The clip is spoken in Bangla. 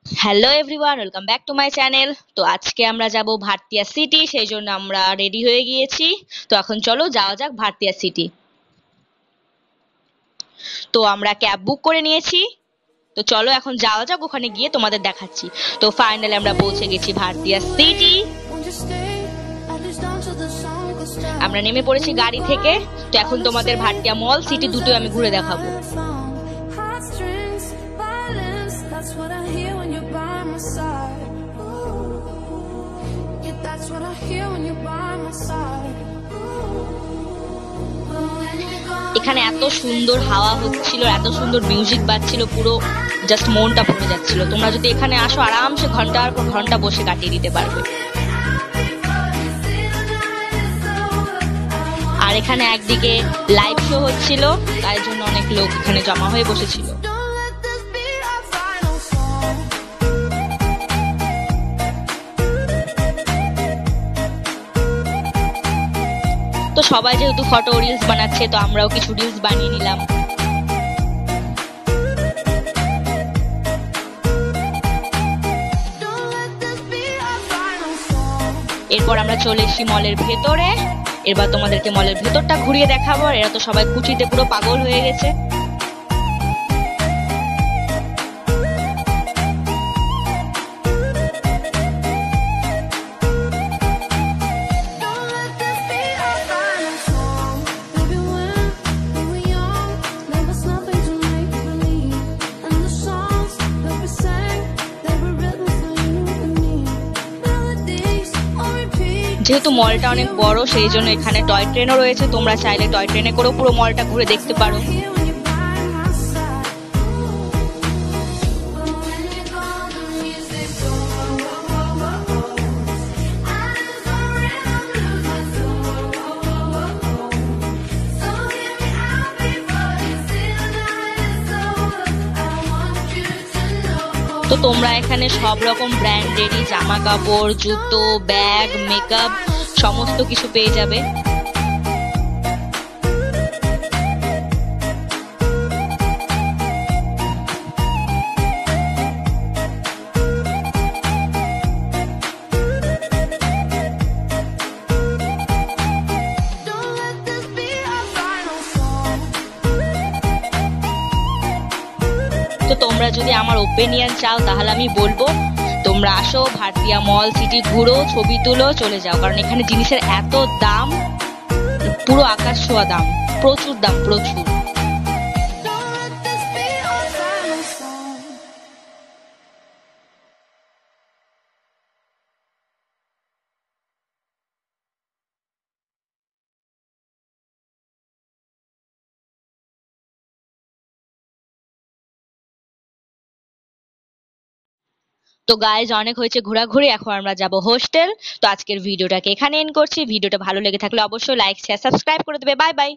Hello everyone, welcome back to my channel. তো আজকে আমরা যাব ভারতিয়া সিটি, সেই জন্য আমরা রেডি হয়ে গিয়েছি। তো এখন চলো যাওয়া যাক ভারতিয়া সিটি। তো আমরা ক্যাব বুক করে নিয়েছি। তো চলো এখন যাওয়া যাক, ওখানে গিয়ে তোমাদের দেখাচ্ছি। তো ফাইনালি আমরা পৌঁছে গেছি ভারতিয়া সিটি। আমরা নেমে পড়েছি গাড়ি থেকে। তো এখন তোমাদের ভারতিয়া মল, সিটি দুটোই আমি ঘুরে দেখাবো। এখানে এত সুন্দর হাওয়া হচ্ছিল, এত সুন্দর মিউজিক বাজছিল, পুরো জাস্ট মনটা ভরে যাচ্ছিল। তোমরা যদি এখানে আসো আরামসে ঘন্টার পর ঘন্টা বসে কাটিয়ে দিতে পারবে। আর এখানে একদিকে লাইভ শো হচ্ছিল, তাই জন্য অনেক লোক এখানে জমা হয়ে বসেছিল। তো সবাই যেহেতু ফটো রিলস বানাচ্ছে, তো আমরাও কিছু রিলস বানিয়ে নিলাম। এরপর আমরা চলে এসেছি মলের ভেতরে। এবার তোমাদেরকে মলের ভেতরটা ঘুরিয়ে দেখাবো। এরা তো সবাই কুচিতে পুরো পাগল হয়ে গেছে। যেহেতু মলটা অনেক বড়, সেই জন্য এখানে টয় ট্রেনও রয়েছে। তোমরা চাইলে টয় ট্রেনে করেও পুরো মলটা ঘুরে দেখতে পারো। তো তোমরা এখানে সব রকম ব্র্যান্ডেরই জামা কাপড়, জুতো, ব্যাগ, মেকআপ সমস্ত কিছু পেয়ে যাবে। তো তোমরা যদি আমার ওপিনিয়ন চাও, তাহলে আমি বলবো তোমরা আসো, ভারতিয়া মল সিটি ঘুরো, ছবি তুলো, চলে যাও। কারণ এখানে জিনিসের এত দাম, পুরো আকাশ ছোঁয়া দাম, প্রচুর দাম, প্রচুর। তো গাইজ, অনেক হয়েছে ঘোরাঘুরি, এখন আমরা যাব হোস্টেল। তো আজকের ভিডিওটাকে এখানে এন্ড করছি। ভিডিওটা ভালো লেগে থাকলে অবশ্যই লাইক, শেয়ার, সাবস্ক্রাইব করে দেবে। Bye bye.